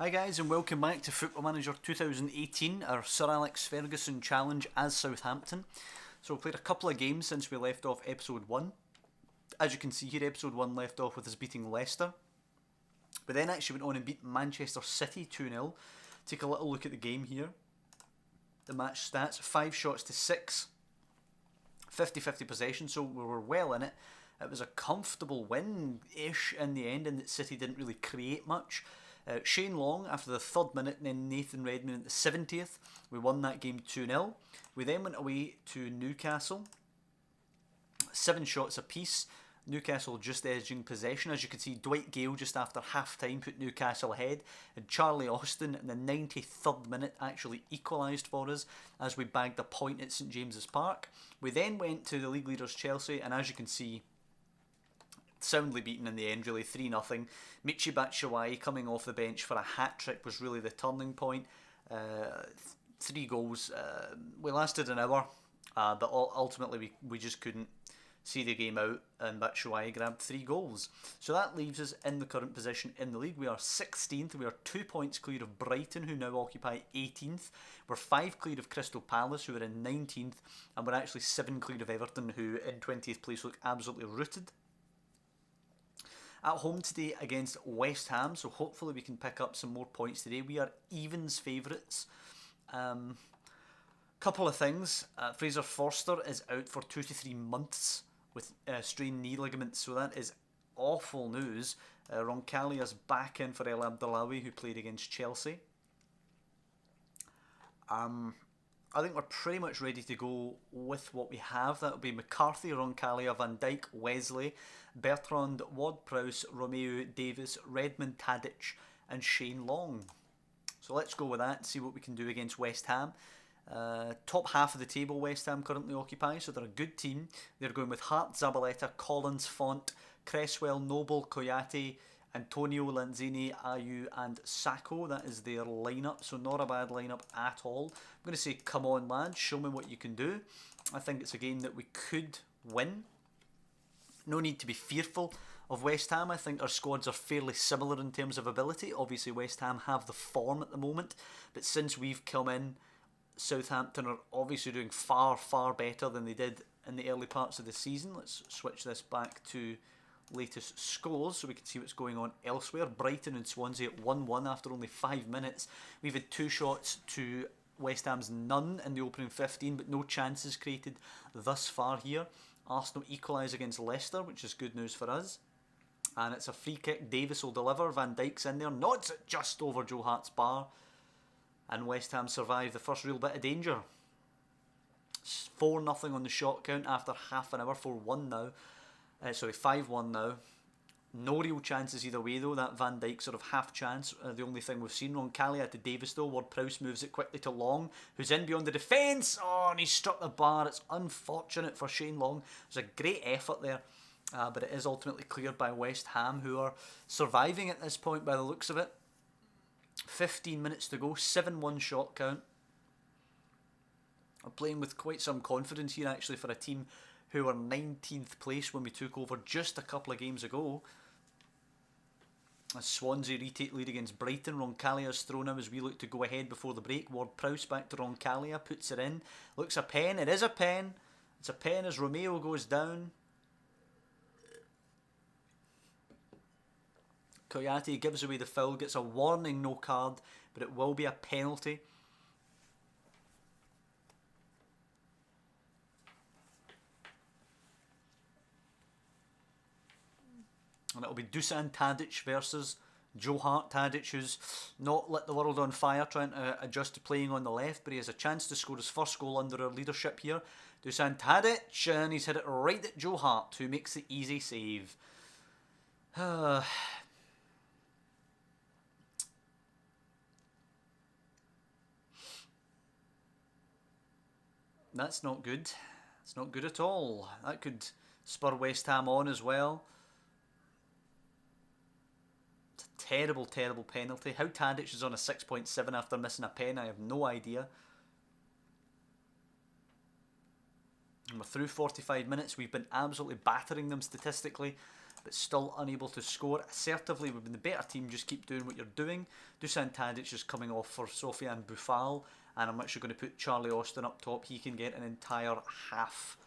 Hi guys and welcome back to Football Manager 2018, our Sir Alex Ferguson challenge as Southampton. So we played a couple of games since we left off episode 1. As you can see here, episode 1 left off with us beating Leicester. We then actually went on and beat Manchester City 2-0. Take a little look at the game here. The match stats, 5 shots to 6. 50-50 possession, so we were well in it. It was a comfortable win-ish in the end, in that City didn't really create much. Shane Long after the 3rd minute, and then Nathan Redmond at the 70th. We won that game 2-0. We then went away to Newcastle. 7 shots apiece. Newcastle just edging possession. As you can see, Dwight Gale just after half-time put Newcastle ahead. And Charlie Austin in the 93rd minute actually equalised for us as we bagged a point at St James's Park. We then went to the league leaders Chelsea, and as you can see, soundly beaten in the end, really, 3-0. Michy Batshuayi coming off the bench for a hat-trick was really the turning point. 3 goals. We lasted an hour, but ultimately we just couldn't see the game out, and Batshuayi grabbed 3 goals. So that leaves us in the current position in the league. We are 16th. We are 2 points clear of Brighton, who now occupy 18th. We're 5 clear of Crystal Palace, who are in 19th. And we're actually 7 clear of Everton, who in 20th place look absolutely rooted. At home today against West Ham, so hopefully we can pick up some more points today. We are evens favourites. Couple of things. Fraser Forster is out for 2 to 3 months with strained knee ligaments, so that is awful news. Roncalia's back in for El Abdallawi, who played against Chelsea. I think we're pretty much ready to go with what we have. That will be McCarthy, Roncalia, Van Dijk, Wesley, Bertrand, Ward-Prowse, Romeo, Davis, Redmond, Tadic and Shane Long. So let's go with that and see what we can do against West Ham. Top half of the table West Ham currently occupy, so they're a good team. They're going with Hart, Zabaleta, Collins, Font, Cresswell, Noble, Koyate, Antonio, Lanzini, Ayew and Sacco. That is their lineup, so not a bad lineup at all. I'm going to say, come on lads, show me what you can do. I think it's a game that we could win. No need to be fearful of West Ham. I think our squads are fairly similar in terms of ability. Obviously West Ham have the form at the moment, but since we've come in, Southampton are obviously doing far, far better than they did in the early parts of the season. Let's switch this back to latest scores so we can see what's going on elsewhere. Brighton and Swansea at 1-1 after only 5 minutes. We've had 2 shots to West Ham's none in the opening 15, but no chances created thus far here. Arsenal equalise against Leicester, which is good news for us. And it's a free kick. Davis will deliver. Van Dijk's in there. Nods it just over Joe Hart's bar. And West Ham survive the first real bit of danger. 4-0 on the shot count after half an hour. 4-1 now. 5-1 now. No real chances either way though. That Van Dijk sort of half chance. The only thing we've seen. Roncalia to Davis though. Ward-Prowse moves it quickly to Long, who's in beyond the defence. Oh, and he struck the bar. It's unfortunate for Shane Long. It was a great effort there. But it is ultimately cleared by West Ham, who are surviving at this point by the looks of it. 15 minutes to go. 7-1 shot count. I'm playing with quite some confidence here actually for a team who were 19th place when we took over just a couple of games ago. As Swansea retake lead against Brighton, Roncalia's thrown him as we look to go ahead before the break. Ward-Prowse back to Roncalia, puts it in. Looks a pen, it is a pen. It's a pen as Romeo goes down. Koyate gives away the foul, gets a warning no card, but it will be a penalty. And it'll be Dusan Tadic versus Joe Hart. Tadic, who's not lit the world on fire trying to adjust to playing on the left, but he has a chance to score his first goal under our leadership here. Dusan Tadic, and he's hit it right at Joe Hart, who makes the easy save. That's not good. It's not good at all. That could spur West Ham on as well. It's a terrible, terrible penalty. How Tadic is on a 6.7 after missing a pen, I have no idea. And we're through 45 minutes. We've been absolutely battering them statistically. but still unable to score. Assertively, we've been the better team, just keep doing what you're doing. Dusan Tadic is coming off for Sofian Boufal, and I'm actually going to put Charlie Austin up top. He can get an entire half.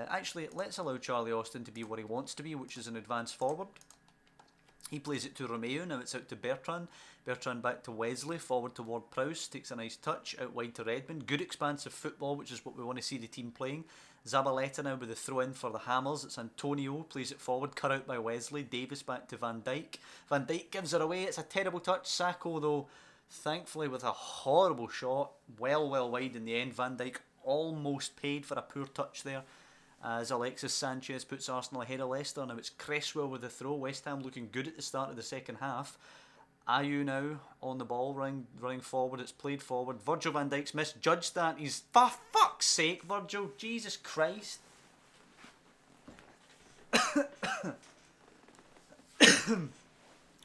Actually, let's allow Charlie Austin to be what he wants to be, which is an advance forward. He plays it to Romeo, now it's out to Bertrand. Bertrand back to Wesley, forward to Ward-Prowse, takes a nice touch, out wide to Redmond. Good expansive football, which is what we want to see the team playing. Zabaleta now with the throw in for the Hammers. It's Antonio, plays it forward, cut out by Wesley. Davis back to Van Dijk. Van Dijk gives it away, it's a terrible touch. Sacco though, thankfully with a horrible shot, well wide in the end. Van Dijk almost paid for a poor touch there, as Alexis Sanchez puts Arsenal ahead of Leicester. Now it's Cresswell with the throw. West Ham looking good at the start of the second half. Ayew now on the ball, running forward. It's played forward. Virgil van Dijk's misjudged that. He's, for fuck's sake, Virgil. Jesus Christ. I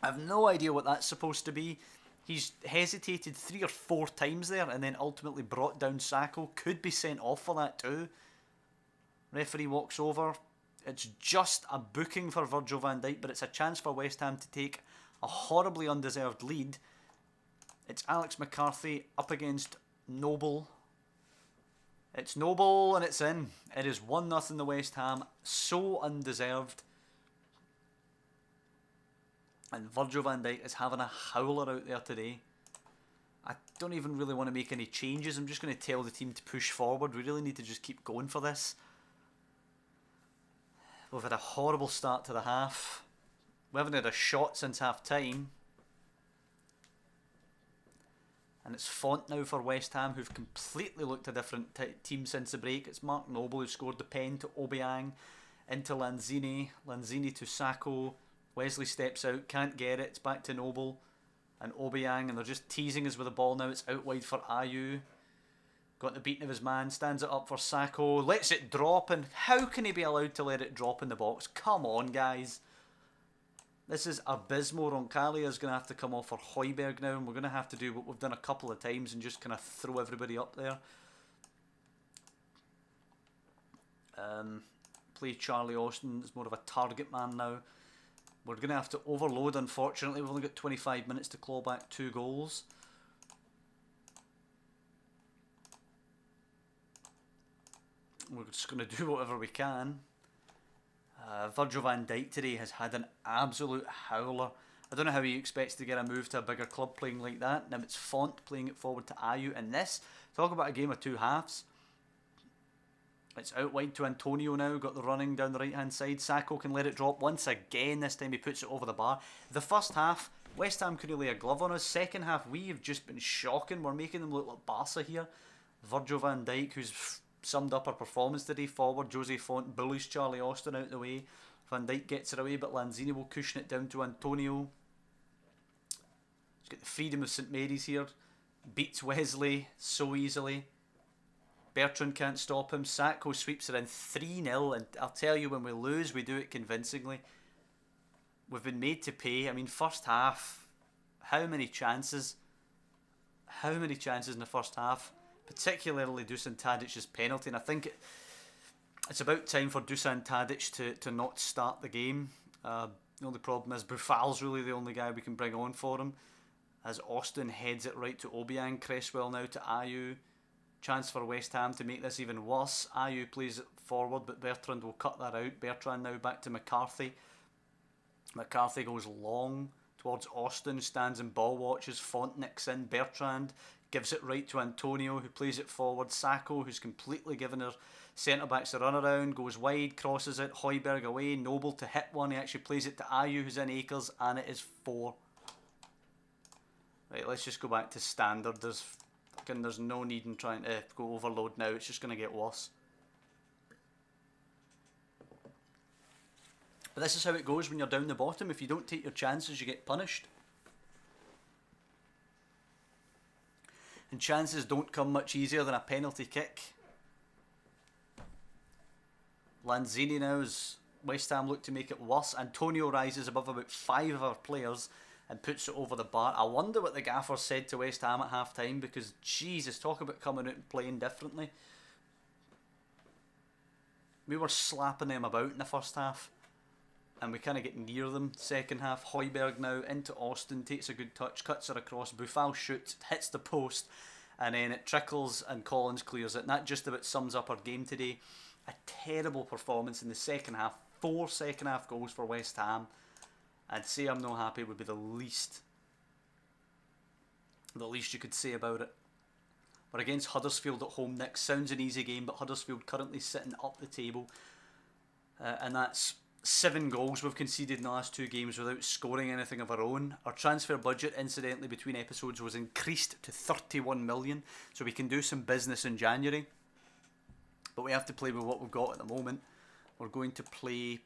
have no idea what that's supposed to be. He's hesitated 3 or 4 times there and then ultimately brought down Sacco. Could be sent off for that too. Referee walks over. It's just a booking for Virgil van Dijk, but it's a chance for West Ham to take a horribly undeserved lead. It's Alex McCarthy up against Noble. It's Noble and it's in. It is 1-0 the West Ham. So undeserved. And Virgil van Dijk is having a howler out there today. I don't even really want to make any changes. I'm just going to tell the team to push forward. We really need to just keep going for this. We've had a horrible start to the half. We haven't had a shot since half time. And it's Font now for West Ham, who've completely looked a different team since the break. It's Mark Noble who scored the pen to Obiang, into Lanzini. Lanzini to Sacco. Wesley steps out, can't get it. It's back to Noble and Obiang, and they're just teasing us with the ball now. It's out wide for Ayew. Got the beating of his man, stands it up for Sacco, lets it drop, and how can he be allowed to let it drop in the box? Come on, guys. This is abysmal. Roncalli is going to have to come off for Højbjerg now, and we're going to have to do what we've done a couple of times and just kind of throw everybody up there. Play Charlie Austin as more of a target man now. We're going to have to overload, unfortunately. We've only got 25 minutes to claw back 2 goals. We're just going to do whatever we can. Virgil van Dijk today has had an absolute howler. I don't know how he expects to get a move to a bigger club playing like that. Now it's Font playing it forward to Ayew. And this, talk about a game of 2 halves. It's out wide to Antonio now, got the running down the right hand side. Sacco can let it drop once again. This time he puts it over the bar. The first half, West Ham couldn't lay a glove on us. Second half, we have just been shocking. We're making them look like Barca here. Virgil van Dijk, who's summed up our performance today, forward. Jose Font bullies Charlie Austin out the way. Van Dijk gets it away, but Lanzini will cushion it down to Antonio. He's got the freedom of St Mary's here. Beats Wesley so easily. Bertrand can't stop him. Sacco sweeps it in 3-0, and I'll tell you, when we lose, we do it convincingly. We've been made to pay. I mean, first half, how many chances? How many chances in the first half? Particularly Dusan Tadic's penalty, and I think it's about time for Dusan Tadic to not start the game. The only problem is Boufal's really the only guy we can bring on for him, as Austin heads it right to Obiang. Cresswell now to Ayew. Chance for West Ham to make this even worse. Ayew plays it forward, but Bertrand will cut that out. Bertrand now back to McCarthy. McCarthy goes long towards Austin, stands and ball watches. Font nicks in. Bertrand gives it right to Antonio, who plays it forward. Sacco, who's completely given her centre-backs a run around, goes wide, crosses it. Højbjerg away. Noble to hit one. He actually plays it to Ayew, who's in acres, and it is 4. Right, let's just go back to standard. There's no need in trying to go overload now. It's just going to get worse. But this is how it goes when you're down the bottom. If you don't take your chances, you get punished. And chances don't come much easier than a penalty kick. Lanzini now, as West Ham look to make it worse. Antonio rises above about 5 of our players and puts it over the bar. I wonder what the gaffer said to West Ham at half time, because Jesus, talk about coming out and playing differently. We were slapping them about in the first half. and we kind of get near them. Second half, Højbjerg now into Austin, takes a good touch, cuts her across, Boufal shoots, hits the post, and then it trickles and Collins clears it. And that just about sums up our game today. A terrible performance in the second half. 4 second half goals for West Ham. I'd say I'm not happy would be the least you could say about it. We're against Huddersfield at home next. Sounds an easy game, but Huddersfield currently sitting up the table. And that's 7 goals we've conceded in the last 2 games without scoring anything of our own. Our transfer budget, incidentally, between episodes was increased to 31 million, so we can do some business in January. But we have to play with what we've got at the moment. We're going to play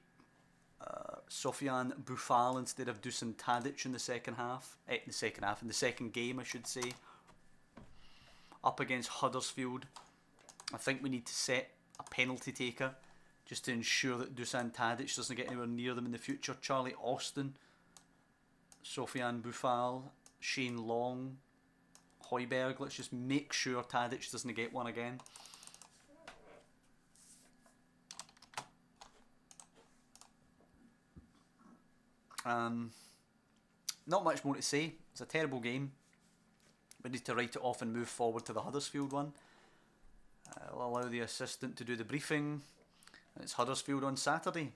Sofian Boufal instead of Dusan Tadic in the second half. In the second game, I should say. Up against Huddersfield, I think we need to set a penalty taker just to ensure that Dusan Tadic doesn't get anywhere near them in the future. Charlie Austin, Sofian Boufal, Shane Long, Højbjerg. Let's just make sure Tadic doesn't get one again. Not much more to say. It's a terrible game. We need to write it off and move forward to the Huddersfield one. I'll allow the assistant to do the briefing. And it's Huddersfield on Saturday.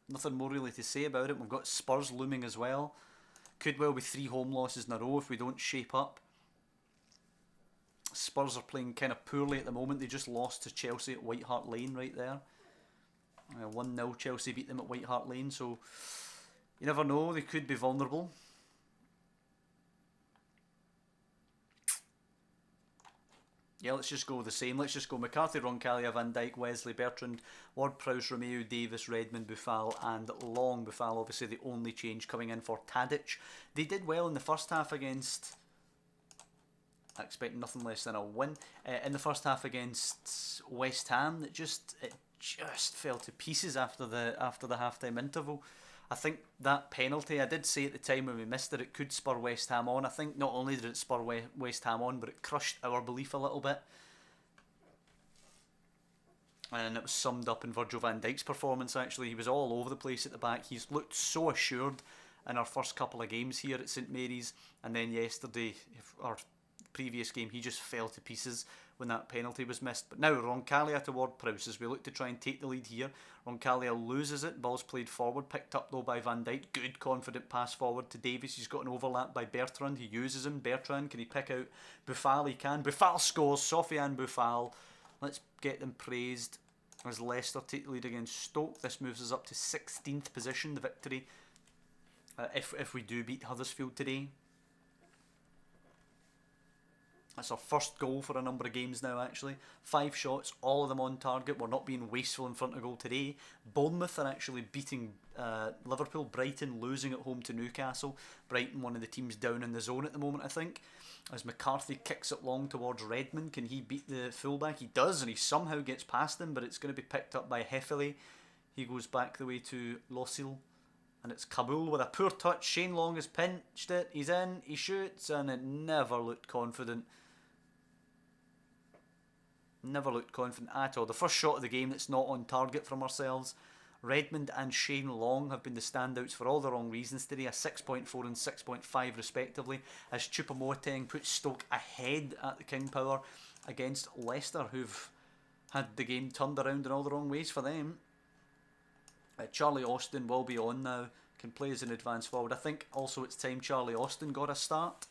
Nothing more really to say about it. We've got Spurs looming as well. Could well be 3 home losses in a row if we don't shape up. Spurs are playing kind of poorly at the moment. They just lost to Chelsea at White Hart Lane right there. 1-0 Chelsea beat them at White Hart Lane, so you never know, they could be vulnerable. Yeah, let's just go the same. Let's just go McCarthy, Roncaglia, Van Dijk, Wesley, Bertrand, Ward-Prowse, Romeu, Davis, Redmond, Boufal and Long. Boufal obviously the only change coming in for Tadic. They did well in the first half against... I expect nothing less than a win. In the first half against West Ham, it just fell to pieces after the half-time interval. I think that penalty, I did say at the time when we missed it, it could spur West Ham on. I think not only did it spur West Ham on, but it crushed our belief a little bit. And it was summed up in Virgil van Dijk's performance, actually. He was all over the place at the back. He's looked so assured in our first couple of games here at St Mary's. And then yesterday, our previous game, he just fell to pieces when that penalty was missed. But now Roncaglia to Ward-Prowse as we look to try and take the lead here. Roncaglia loses it, ball's played forward, picked up though by Van Dijk. Good confident pass forward to Davies. He's got an overlap by Bertrand. He uses him. Bertrand, can he pick out Boufal? He can. Boufal scores. Sofian Boufal. Let's get them praised as Leicester take the lead against Stoke. This moves us up to 16th position, the victory, if we do beat Huddersfield today. That's our first goal for a number of games now, actually. 5 shots, all of them on target. We're not being wasteful in front of goal today. Bournemouth are actually beating Liverpool. Brighton losing at home to Newcastle. Brighton, one of the teams down in the zone at the moment, I think. As McCarthy kicks it long towards Redmond. Can he beat the fullback? He does, and he somehow gets past him, but it's going to be picked up by Heffley. He goes back the way to Losil. And it's Kabul with a poor touch. Shane Long has pinched it. He's in, he shoots, and it never looked confident. Never looked confident at all. The first shot of the game that's not on target from ourselves. Redmond and Shane Long have been the standouts for all the wrong reasons today. A 6.4 and 6.5 respectively. As Choupo-Moting puts Stoke ahead at the King Power against Leicester, who've had the game turned around in all the wrong ways for them. Charlie Austin will be on now. Can play as an advance forward. I think also it's time Charlie Austin got a start.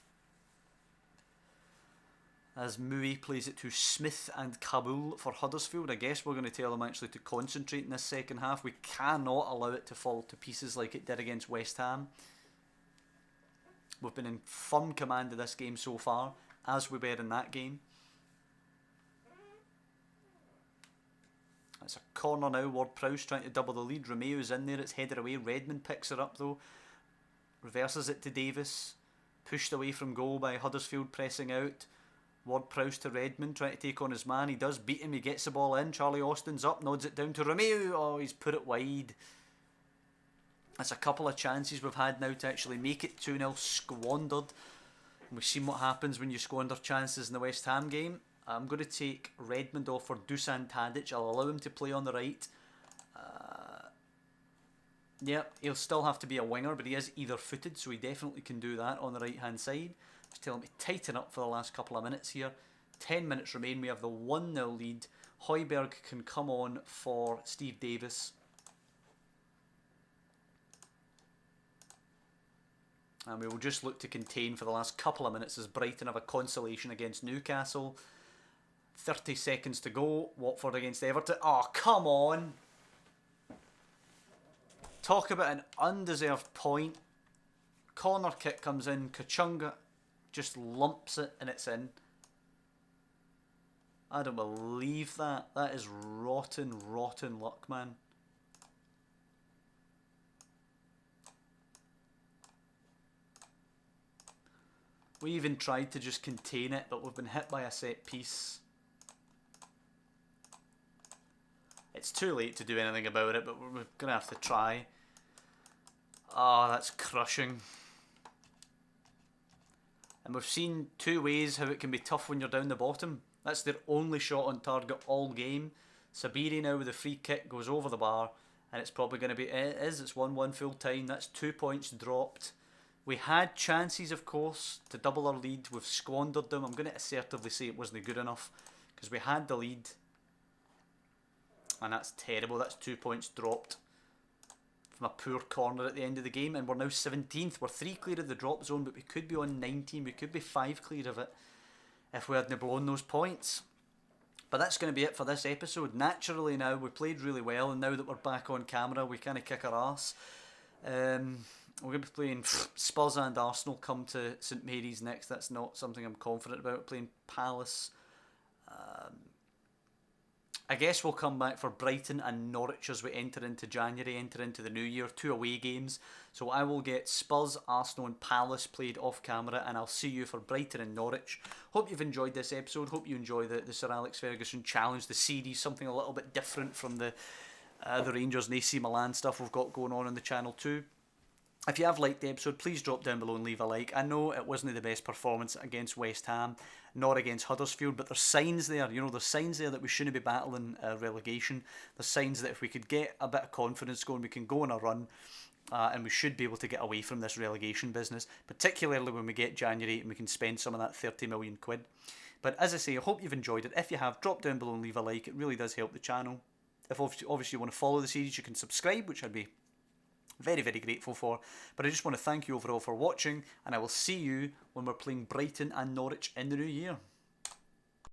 As Mui plays it to Smith and Kabul for Huddersfield. I guess we're going to tell them actually to concentrate in this second half. We cannot allow it to fall to pieces like it did against West Ham. We've been in firm command of this game so far, as we were in that game. It's a corner now. Ward-Prowse trying to double the lead. Romeu's in there. It's headed away. Redmond picks it up though. Reverses it to Davis. Pushed away from goal by Huddersfield pressing out. Ward-Prowse to Redmond, trying to take on his man. He does beat him, he gets the ball in. Charlie Austin's up, nods it down to Romeu. Oh, he's put it wide. That's a couple of chances we've had now to actually make it 2-0 squandered. And we've seen what happens when you squander chances in the West Ham game. I'm going to take Redmond off for Dusan Tadic. I'll allow him to play on the right. Yeah, he'll still have to be a winger, but he is either footed, so he definitely can do that on the right hand side. Just telling me tighten up for the last couple of minutes here. 10 minutes remain. We have the 1-0 lead. Højbjerg can come on for Steve Davis. And we will just look to contain for the last couple of minutes as Brighton have a consolation against Newcastle. 30 seconds to go. Watford against Everton. Oh, come on. Talk about an undeserved point. Corner kick comes in. Kachunga just lumps it and it's in. I don't believe that. That is rotten, rotten luck, man. We even tried to just contain it, but we've been hit by a set piece. It's too late to do anything about it, but we're going to have to try. Oh, that's crushing. And we've seen two ways how it can be tough when you're down the bottom. That's their only shot on target all game. Sabiri now with a free kick goes over the bar, and it's probably going to be, it's 1-1 full time. That's 2 points dropped. We had chances, of course, to double our lead. We've squandered them. I'm going to assertively say it wasn't good enough because we had the lead. And that's terrible. That's 2 points dropped from a poor corner at the end of the game. And we're now 17th. We're 3 clear of the drop zone, but we could be on 19. We could be 5 clear of it if we hadn't blown those points. But that's going to be it for this episode. Naturally now, we played really well. And now that we're back on camera, we kind of kick our ass. We're going to be playing Spurs and Arsenal come to St Mary's next. That's not something I'm confident about. Playing Palace. I guess we'll come back for Brighton and Norwich as we enter into January, enter into the new year. 2 away games. So I will get Spurs, Arsenal and Palace played off camera, and I'll see you for Brighton and Norwich. Hope you've enjoyed this episode. Hope you enjoy the Sir Alex Ferguson Challenge, the series, something a little bit different from the Rangers and AC Milan stuff we've got going on the channel too. If you have liked the episode, please drop down below and leave a like. I know it wasn't the best performance against West Ham, nor against Huddersfield, but there's signs there, there's signs there that we shouldn't be battling relegation. There's signs that if we could get a bit of confidence going, we can go on a run, and we should be able to get away from this relegation business, particularly when we get January and we can spend some of that 30 million quid. But as I say, I hope you've enjoyed it. If you have, drop down below and leave a like. It really does help the channel. If obviously you want to follow the series, you can subscribe, which I'd be very, very grateful for. But I just want to thank you overall for watching, and I will see you when we're playing Brighton and Norwich in the new year.